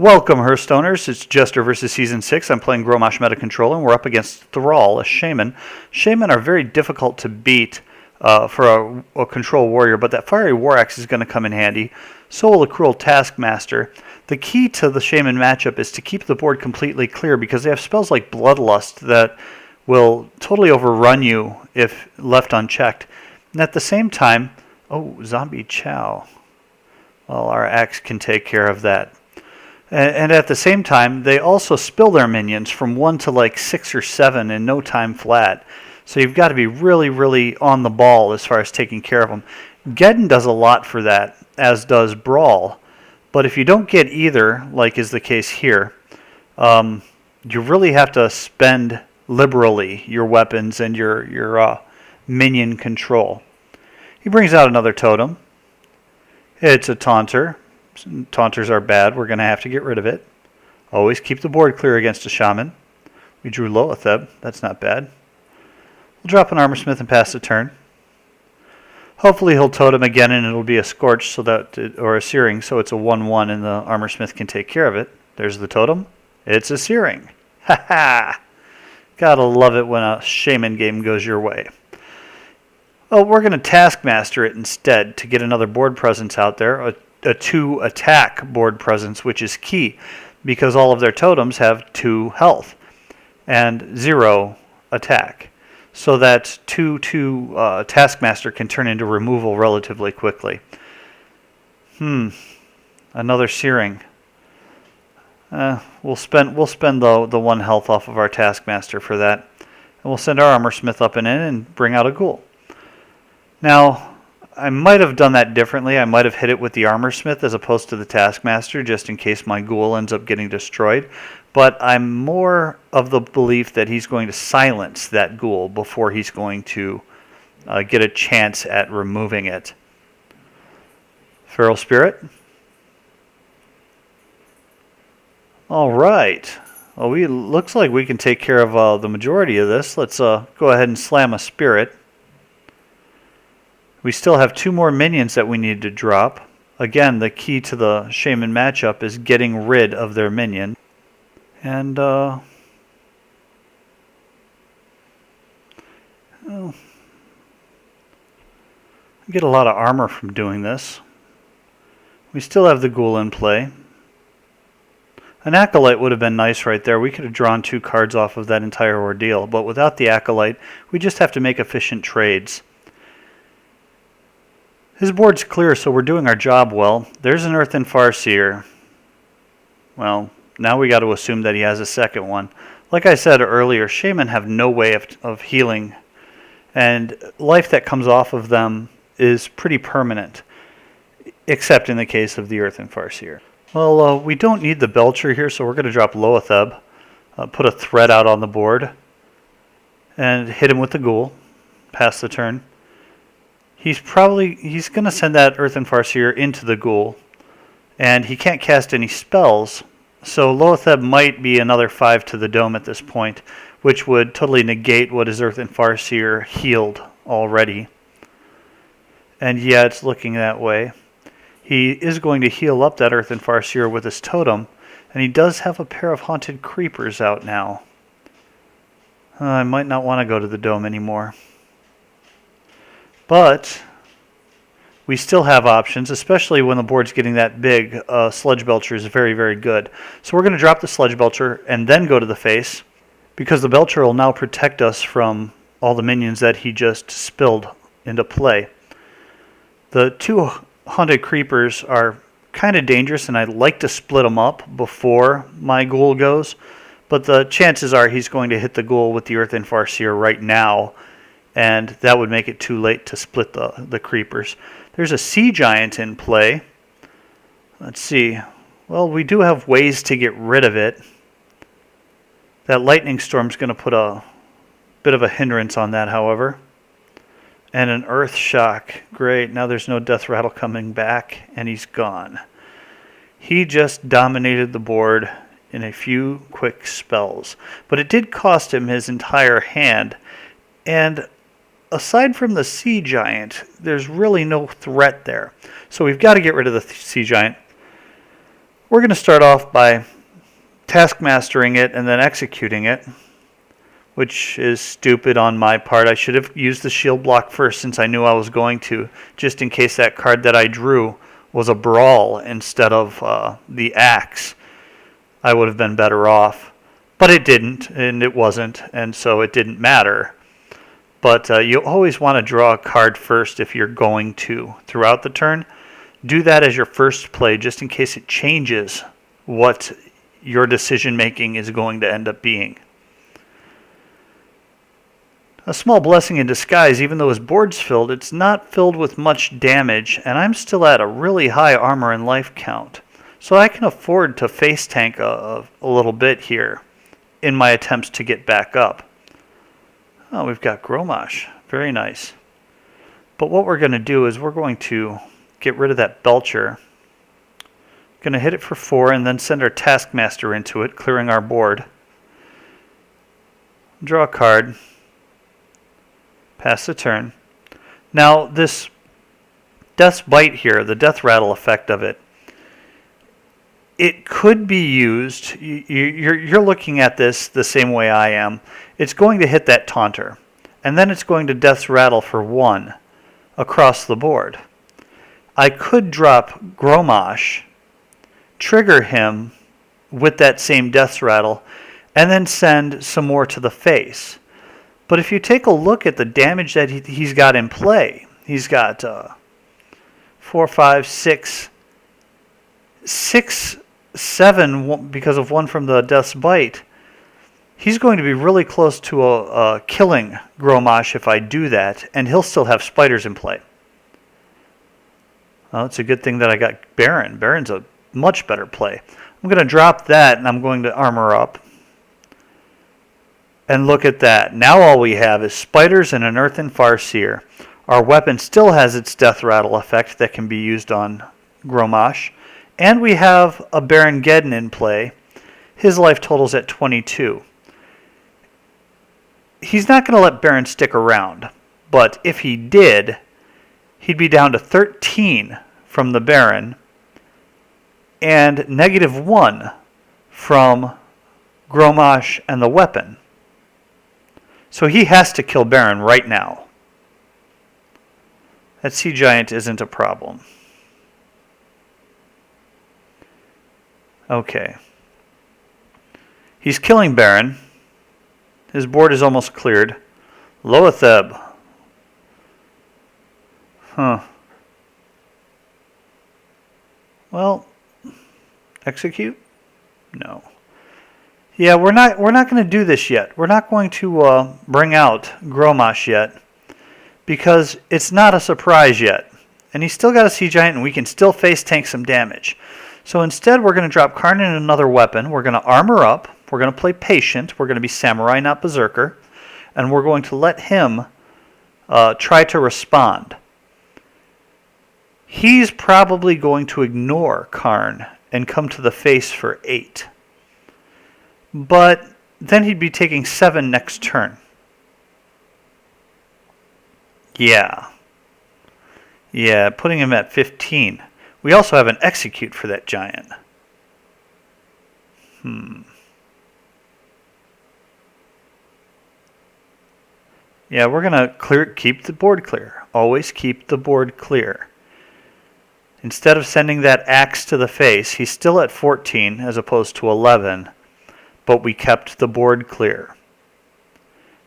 Welcome, Hearthstoners. It's Jester versus Season 6. I'm playing Garrosh meta control, and we're up against Thrall, a shaman. Shaman are very difficult to beat for a control warrior, but that fiery war axe is going to come in handy. So will a cruel taskmaster. The key to the shaman matchup is to keep the board completely clear, because they have spells like Bloodlust that will totally overrun you if left unchecked. And at the same time, zombie chow. Well, our axe can take care of that. And at the same time, they also spill their minions from 1 to like 6 or 7 in no time flat. So you've got to be really, really on the ball as far as taking care of them. Geddon does a lot for that, as does Brawl. But if you don't get either, like is the case here, you really have to spend liberally your weapons and your minion control. He brings out another totem. It's a taunter. Taunters are bad. We're going to have to get rid of it. Always keep the board clear against a shaman. We drew Loatheb. That's not bad. We'll drop an Armorsmith and pass the turn. Hopefully he'll totem again and it'll be a Scorch or a Searing, so it's a 1-1 and the Armorsmith can take care of it. There's the totem. It's a Searing. Ha ha! Gotta love it when a shaman game goes your way. Oh, we're going to Taskmaster it instead to get another board presence out there. A 2 attack board presence, which is key because all of their totems have 2 health and 0 attack. So that 2/2 Taskmaster can turn into removal relatively quickly. Another Searing. We'll spend the 1 health off of our Taskmaster for that. And we'll send our Armorsmith up and in and bring out a Ghoul. Now, I might have done that differently. I might have hit it with the Armorsmith as opposed to the Taskmaster, just in case my Ghoul ends up getting destroyed. But I'm more of the belief that he's going to silence that Ghoul before he's going to get a chance at removing it. Feral Spirit. All right. Well, looks like we can take care of the majority of this. Let's go ahead and slam a Spirit. We still have 2 more minions that we need to drop. Again, the key to the shaman matchup is getting rid of their minion. And get a lot of armor from doing this. We still have the Ghoul in play. An Acolyte would have been nice right there. We could have drawn 2 cards off of that entire ordeal. But without the Acolyte, we just have to make efficient trades. His board's clear, so we're doing our job well. There's an Earthen Farseer. Well, now we got to assume that he has a second one. Like I said earlier, Shaman have no way of healing, and life that comes off of them is pretty permanent, except in the case of the Earthen Farseer. Well, we don't need the Belcher here, so we're going to drop Loatheb, put a threat out on the board, and hit him with the Ghoul, pass the turn. He's going to send that Earthen Farseer into the Ghoul, and he can't cast any spells, so Loatheb might be another 5 to the dome at this point, which would totally negate what his Earthen Farseer healed already. And yeah, it's looking that way. He is going to heal up that Earthen Farseer with his totem, and he does have a pair of Haunted Creepers out now. I might not want to go to the dome anymore. But we still have options, especially when the board's getting that big. Sludge Belcher is very, very good. So we're going to drop the Sludge Belcher and then go to the face, because the Belcher will now protect us from all the minions that he just spilled into play. The 2 Haunted Creepers are kind of dangerous, and I'd like to split them up before my Ghoul goes, but the chances are he's going to hit the Ghoul with the Earthen Farseer right now, and that would make it too late to split the creepers. There's a Sea Giant in play. Let's see. Well, we do have ways to get rid of it. That Lightning Storm's going to put a bit of a hindrance on that, however. And an Earth Shock. Great. Now there's no Death Rattle coming back, and he's gone. He just dominated the board in a few quick spells. But it did cost him his entire hand. And aside from the Sea Giant, there's really no threat there. So we've got to get rid of the Sea Giant. We're going to start off by taskmastering it and then executing it, which is stupid on my part. I should have used the shield block first since I knew I was going to, just in case that card that I drew was a brawl instead of the axe. I would have been better off. But it didn't, and it wasn't, and so it didn't matter. But you always want to draw a card first if you're going to throughout the turn. Do that as your first play just in case it changes what your decision making is going to end up being. A small blessing in disguise, even though his board's filled, it's not filled with much damage, and I'm still at a really high armor and life count. So I can afford to face tank a little bit here in my attempts to get back up. Oh, we've got Garrosh. Very nice. But what we're going to do is we're going to get rid of that Belcher. Going to hit it for 4 and then send our Taskmaster into it, clearing our board. Draw a card. Pass the turn. Now this Death's Bite here, the Death Rattle effect of it, it could be used. You're looking at this the same way I am. It's going to hit that Taunter, and then it's going to Death's Rattle for 1 across the board. I could drop Garrosh, trigger him with that same Death's Rattle, and then send some more to the face. But if you take a look at the damage that he's got in play, he's got 4, 5, 6, 7 because of 1 from the Death's Bite. He's going to be really close to killing Garrosh if I do that, and he'll still have spiders in play. Well, it's a good thing that I got Baron. Baron's a much better play. I'm going to drop that, and I'm going to armor up. And look at that. Now all we have is spiders and an Earthen Farseer. Our weapon still has its Death Rattle effect that can be used on Garrosh. And we have a Baron Geddon in play. His life total's at 22. He's not going to let Baron stick around. But if he did, he'd be down to 13 from the Baron and -1 from Garrosh and the weapon. So he has to kill Baron right now. That Sea Giant isn't a problem. Okay. He's killing Baron. His board is almost cleared. Loatheb. Well, execute? No. Yeah, we're not going to do this yet. We're not going to bring out Garrosh yet because it's not a surprise yet. And he's still got a Sea Giant, and we can still face tank some damage. So instead, we're going to drop Karn in another weapon. We're going to armor up. We're going to play Patient. We're going to be Samurai, not Berserker. And we're going to let him try to respond. He's probably going to ignore Karn and come to the face for 8. But then he'd be taking 7 next turn. Yeah, putting him at 15. We also have an execute for that giant. Yeah, we're going to keep the board clear. Always keep the board clear. Instead of sending that axe to the face, he's still at 14 as opposed to 11. But we kept the board clear.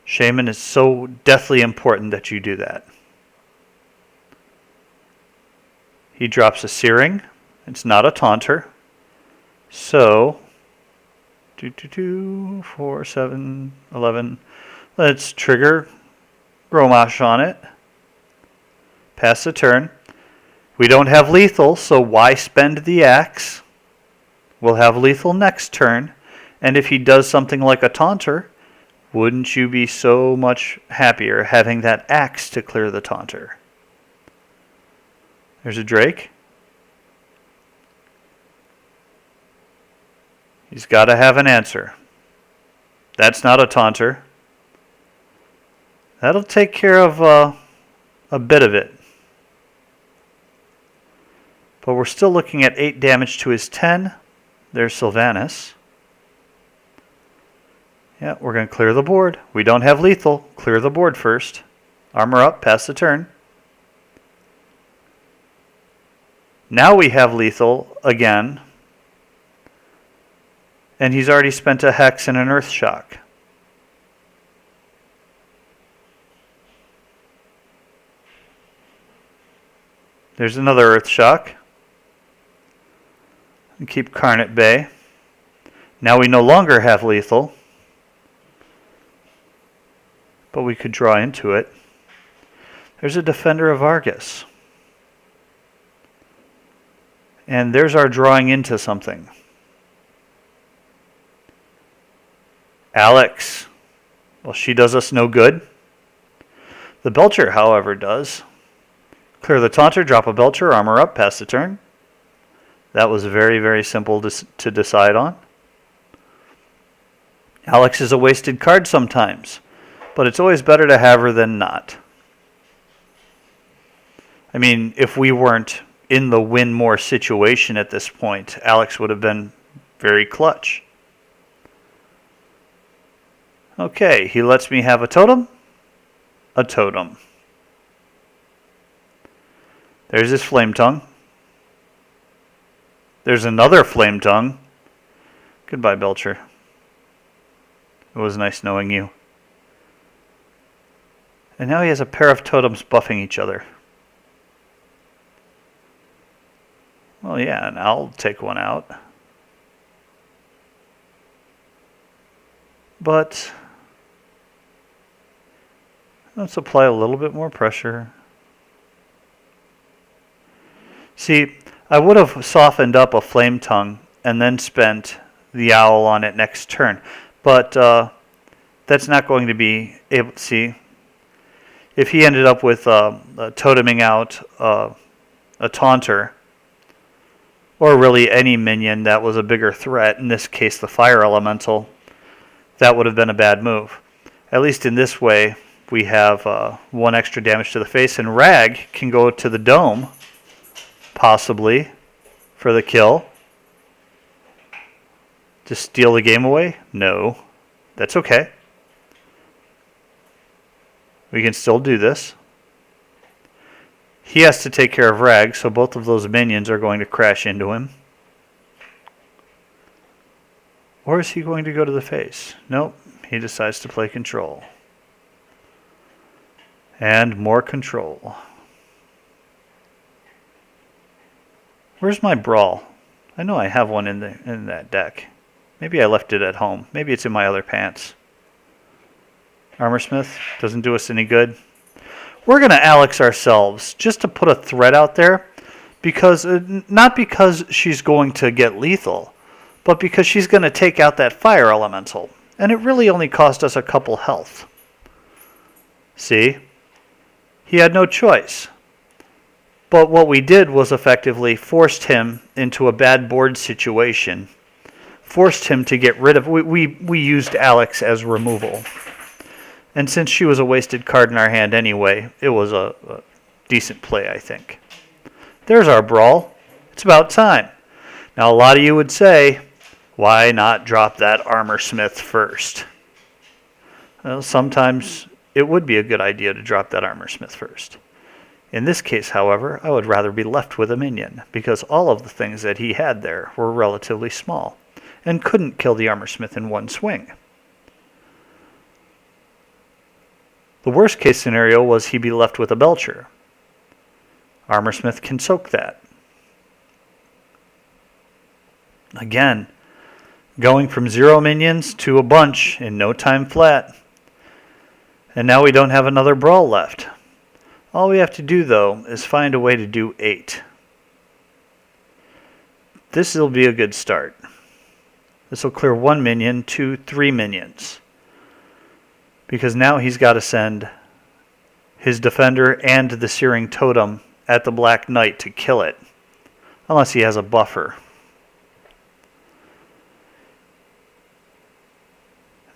Shaman is so deathly important that you do that. He drops a Searing. It's not a Taunter. So, 2, 4, 7, 11. Let's trigger Garrosh on it. Pass the turn. We don't have lethal, so why spend the axe? We'll have lethal next turn. And if he does something like a Taunter, wouldn't you be so much happier having that axe to clear the Taunter? There's a Drake. He's got to have an answer. That's not a Taunter. That'll take care of a bit of it. But we're still looking at 8 damage to his 10. There's Sylvanas. Yeah, we're going to clear the board. We don't have lethal. Clear the board first. Armor up, pass the turn. Now we have lethal again. And he's already spent a Hex and an Earth Shock. There's another Earth Shock. And keep Karn at bay. Now we no longer have lethal. But we could draw into it. There's a Defender of Argus. And there's our drawing into something. Alex. Well, she does us no good. The Belcher, however, does. Clear the Taunter, drop a Belcher, armor up, pass the turn. That was very, very simple to decide on. Alex is a wasted card sometimes, but it's always better to have her than not. I mean, if we weren't in the win more situation at this point, Alex would have been very clutch. Okay, he lets me have a totem. A totem. There's his Flame Tongue. There's another Flame Tongue. Goodbye, Belcher. It was nice knowing you. And now he has a pair of totems buffing each other. Well, yeah, and I'll take one out. But let's apply a little bit more pressure. See, I would have softened up a Flame Tongue and then spent the Owl on it next turn. But that's not going to be able to see. If he ended up with toteming out a Taunter, or really any minion that was a bigger threat, in this case the Fire Elemental, that would have been a bad move. At least in this way, we have 1 extra damage to the face, and Rag can go to the dome, possibly, for the kill. To steal the game away? No. That's okay. We can still do this. He has to take care of Rag, so both of those minions are going to crash into him. Or is he going to go to the face? Nope, he decides to play control. And more control. Where's my Brawl? I know I have one in that deck. Maybe I left it at home. Maybe it's in my other pants. Armorsmith doesn't do us any good. We're going to Alex ourselves just to put a threat out there, because not because she's going to get lethal, but because she's going to take out that Fire Elemental. And it really only cost us a couple health. See? He had no choice. But what we did was effectively forced him into a bad board situation. Forced him to get rid of... We used Alex as removal. And since she was a wasted card in our hand anyway, it was a decent play, I think. There's our Brawl. It's about time. Now, a lot of you would say, why not drop that Armorsmith first? Well, sometimes it would be a good idea to drop that Armorsmith first. In this case, however, I would rather be left with a minion, because all of the things that he had there were relatively small, and couldn't kill the Armorsmith in one swing. The worst case scenario was he be left with a Belcher. Armorsmith can soak that. Again, going from 0 minions to a bunch in no time flat. And now we don't have another Brawl left. All we have to do, though, is find a way to do 8. This will be a good start. This will clear 1 minion, 2, 3 minions. Because now he's got to send his Defender and the Searing Totem at the Black Knight to kill it. Unless he has a buffer.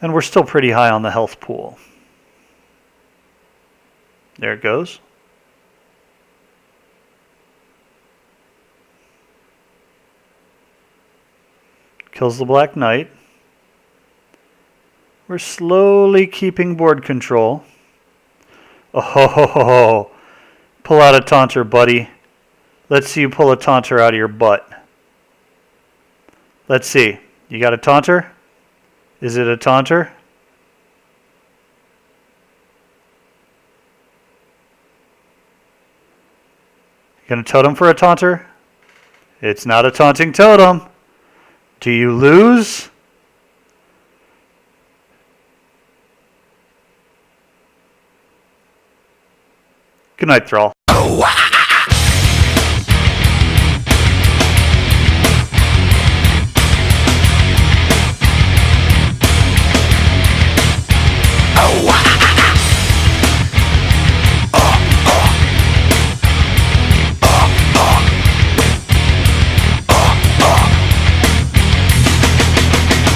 And we're still pretty high on the health pool. There it goes. Kills the Black Knight. We're slowly keeping board control. Oh, ho, ho, ho, ho. Pull out a taunter, buddy. Let's see you pull a taunter out of your butt. Let's see. You got a taunter? Is it a taunter? You gonna totem for a taunter? It's not a taunting totem. Do you lose? Good night, Thrall.